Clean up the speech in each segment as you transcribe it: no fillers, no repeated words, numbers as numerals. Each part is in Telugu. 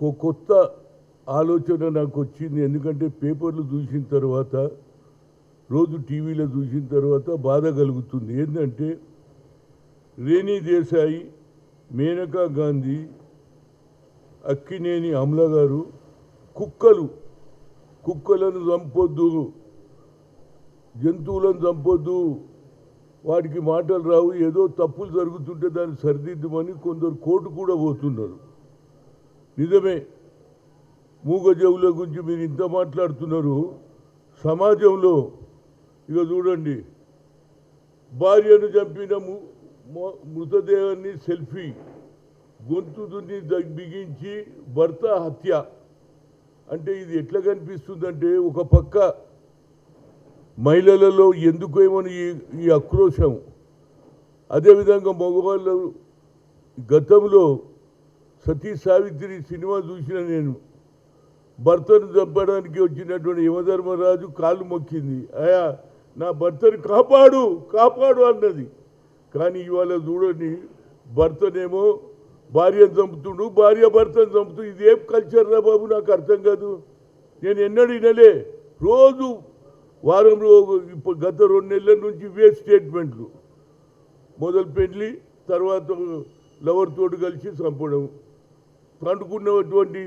కొత్త ఆలోచన నాకు వచ్చింది. ఎందుకంటే పేపర్లు చూసిన తర్వాత, రోజు టీవీలో చూసిన తర్వాత బాధ కలుగుతుంది. ఏంటంటే రేణి దేశాయి, మేనకా గాంధీ, అక్కినేని అమల గారు కుక్కలను చంపొద్దు, జంతువులను చంపొద్దు, వాటికి మాటలు రావు, ఏదో తప్పులు జరుగుతుంటే దాన్ని సరిదిద్దమని కొందరు కోర్టు కూడా పోతున్నారు. నిజమే, మూగజవుల గురించి మీరు ఇంత మాట్లాడుతున్నారు. సమాజంలో ఇక చూడండి, భార్యను చంపిన మృతదేహాన్ని సెల్ఫీ, గొంతుని బిగించి భర్త హత్య. అంటే ఇది ఎట్లా కనిపిస్తుందంటే, ఒక పక్క మహిళలలో ఎందుకేమని ఈ ఆక్రోశం, అదేవిధంగా మగవాళ్ళు గతంలో సతీ సావిత్రి సినిమా చూసిన నేను, భర్తను చంపడానికి వచ్చినటువంటి యమధర్మరాజు కాళ్ళు మొక్కింది, అయా నా భర్తను కాపాడు కాపాడు అన్నది. కానీ ఇవాళ చూడండి, భర్తనేమో భార్యను చంపుతుండు, భార్య భర్తను చంపుతూ, ఇదేం కల్చర్ రా బాబు, నాకు అర్థం కాదు. నేను ఎన్నడూ వినలే. రోజు వారంలో ఇప్పుడు గత 2 నెలల నుంచి ఇవే స్టేట్మెంట్లు. మొదలు పెళ్లి, తర్వాత లవర్ తోటి కలిసి చంపడం, పండుకున్నటువంటి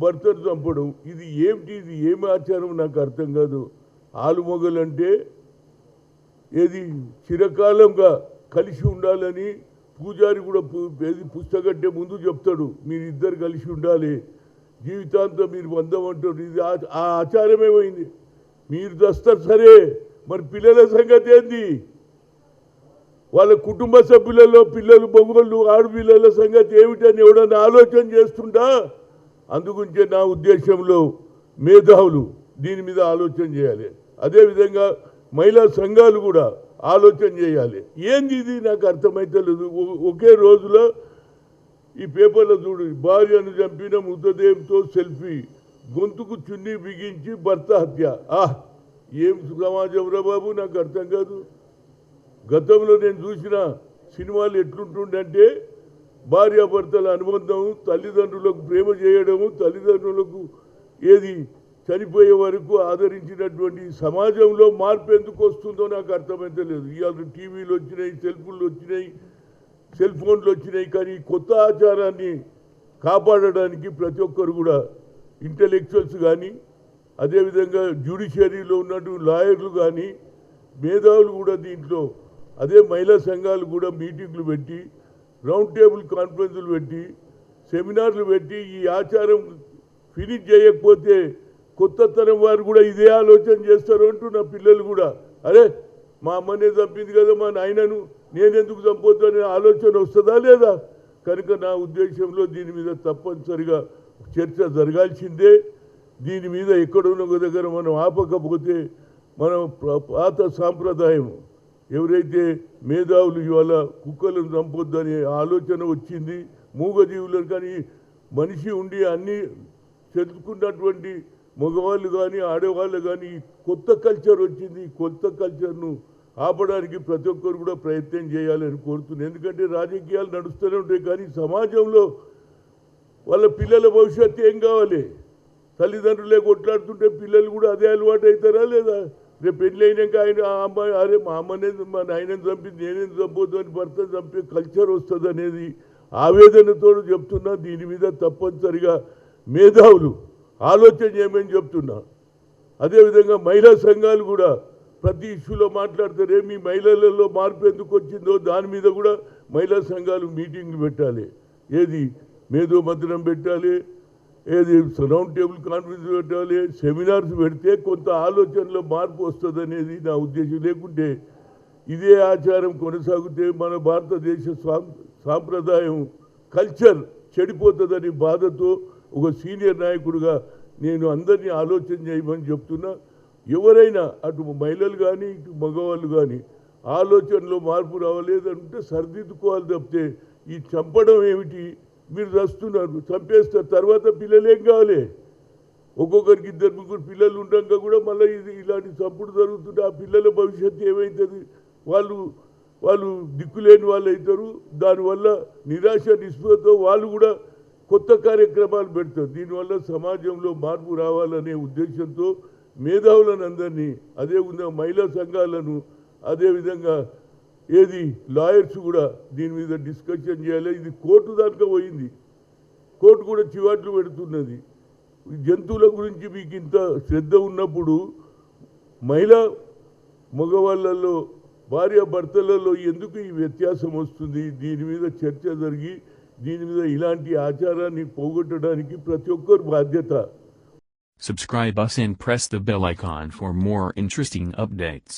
భర్తను చంపడం. ఇది ఏమిటి, ఇది ఏమి ఆచారం నాకు అర్థం కాదు. ఆలుమొగలంటే ఏది చిరకాలంగా కలిసి ఉండాలని పూజారి కూడా ఏది పుస్తకంటే ముందు చెప్తాడు, మీరిద్దరు కలిసి ఉండాలి, జీవితాంతం మీరు బంధం అంటారు. ఇది ఆ ఆచారమేమైంది. మీరు దస్తారు సరే, మరి పిల్లల సంగతి ఏంది? వాళ్ళ కుటుంబ సభ్యులలో పిల్లలు, మగవాళ్ళు, ఆడపిల్లల సంగతి ఏమిటని ఎవడన్నా ఆలోచన చేస్తుందా? అందుగురించే నా ఉద్దేశంలో మేధావులు దీని మీద ఆలోచన చేయాలి. అదేవిధంగా మహిళా సంఘాలు కూడా ఆలోచన చేయాలి. ఏంది ఇది నాకు అర్థమైతే లేదు. ఒకే రోజులో ఈ పేపర్లో చూడు, భార్యను చంపిన మృతదేహంతో సెల్ఫీ, గొంతుకు చున్నీ బిగించి భర్త హత్య. ఏం సమాజం రా బాబు, నాకు అర్థం కాదు. గతంలో నేను చూసిన సినిమాలు ఎట్లుంటుండంటే, భార్యాభర్తల అనుబంధం, తల్లిదండ్రులకు ప్రేమ చేయడము, తల్లిదండ్రులకు ఏది చనిపోయే వరకు ఆదరించినటువంటి సమాజంలో మార్పు ఎందుకు వస్తుందో నాకు అర్థమైతే లేదు. ఇవాళ టీవీలు వచ్చినాయి, సెల్ ఫోన్లు వచ్చినాయి. కానీ కొత్త ఆచారాన్ని కాపాడడానికి ప్రతి ఒక్కరు కూడా, ఇంటలెక్చువల్స్ కానీ, అదేవిధంగా జ్యుడిషియరీలో ఉన్నటువంటి లాయర్లు కానీ, మేధావులు కూడా దీంట్లో, అదే మహిళా సంఘాలు కూడా మీటింగ్లు పెట్టి, రౌండ్ టేబుల్ కాన్ఫరెన్సులు పెట్టి, సెమినార్లు పెట్టి, ఈ ఆచారం ఫినిష్ చేయకపోతే కొత్త తరం వారు కూడా ఇదే ఆలోచన చేస్తారు అంటూ నా పిల్లలు కూడా, అరే మా అమ్మనే చంపింది కదా మా నాయనను, నేనెందుకు చంపొద్దు అనే ఆలోచన వస్తుందా లేదా? కనుక నా ఉద్దేశంలో దీని మీద తప్పనిసరిగా చర్చ జరగాల్సిందే. దీని మీద ఎక్కడున్న దగ్గర మనం ఆపకపోతే మనం పాత సాంప్రదాయం, ఎవరైతే మేధావులు ఇవాళ కుక్కలను చంపొద్దనే ఆలోచన వచ్చింది, మూగజీవులను కానీ మనిషి ఉండి అన్నీ తెలుసుకున్నటువంటి మగవాళ్ళు కానీ ఆడవాళ్ళు కానీ కొత్త కల్చర్ వచ్చింది. కొత్త కల్చర్ను ఆపడానికి ప్రతి ఒక్కరు కూడా ప్రయత్నం చేయాలని కోరుతున్నాను. ఎందుకంటే రాజకీయాలు నడుస్తూనే ఉంటాయి, కానీ సమాజంలో వాళ్ళ పిల్లల భవిష్యత్తు ఏం కావాలి? తల్లిదండ్రులే కొట్లాడుతుంటే పిల్లలు కూడా అదే అలవాటు అవుతారా లేదా? రేపు పెళ్ళి అయినాక ఆయన ఆ అమ్మాయి, అరే మా అమ్మనే మా నాయనని చంపింది, నేనేం చంపొద్దు అని భర్తను చంపే కల్చర్ వస్తుంది అనేది ఆవేదనతో చెప్తున్నా. దీని మీద తప్పనిసరిగా మేధావులు ఆలోచన చేయమని చెప్తున్నా. అదేవిధంగా మహిళా సంఘాలు కూడా ప్రతి ఇష్యూలో మాట్లాడతారే, మీ మహిళలలో మార్పు ఎందుకు వచ్చిందో దాని మీద కూడా మహిళా సంఘాలు మీటింగ్లు పెట్టాలి, ఏది మేధో మథనం పెట్టాలి, ఏది రౌండ్ టేబుల్ కాన్ఫరెన్స్ పెట్టాలి, సెమినార్స్ పెడితే కొంత ఆలోచనలో మార్పు వస్తుంది అనేది నా ఉద్దేశం. లేకుంటే ఇదే ఆచారం కొనసాగితే మన భారతదేశ సాంప్రదాయం, కల్చర్ చెడిపోతుందని బాధతో ఒక సీనియర్ నాయకుడిగా నేను అందరినీ ఆలోచన చేయమని చెప్తున్నా. ఎవరైనా అటు మహిళలు కానీ ఇటు మగవాళ్ళు కానీ ఆలోచనలో మార్పు రావలేదంటే సరిదిద్దుకోవాలి తప్పితే ఈ చంపడం ఏమిటి? మీరు చస్తున్నారు, చంపేస్తారు, తర్వాత పిల్లలు ఏం కావాలి? ఒక్కొక్కరికి 2-3 పిల్లలు ఉండగా కూడా మళ్ళీ ఇలాంటి చంపుడు జరుగుతుంటే ఆ పిల్లల భవిష్యత్తు ఏమవుతుంది? వాళ్ళు దిక్కులేని వాళ్ళు అవుతారు. దానివల్ల నిరాశ నిస్పృహతో వాళ్ళు కూడా కొత్త కార్యక్రమాలు పెడతాం. దీనివల్ల సమాజంలో మార్పు రావాలనే ఉద్దేశంతో మేధావులను అందరినీ, అదేవిధంగా మహిళా సంఘాలను, అదేవిధంగా లాయర్స్ కూడా దీని మీద డిస్కషన్ చేయాలి. ఇది కోర్టు దాకా పోయింది, కోర్టు కూడా చివాట్లు పెడుతున్నది. జంతువుల గురించి మీకు ఇంత శ్రద్ధ ఉన్నప్పుడు మగవాళ్ళల్లో భార్యాభర్తలలో ఎందుకు ఈ వ్యత్యాసం వస్తుంది? దీని మీద చర్చ జరిగి దీని మీద ఇలాంటి ఆచారాన్ని పోగొట్టడానికి ప్రతి ఒక్కరు బాధ్యత. Subscribe us and press the bell icon for more interesting updates.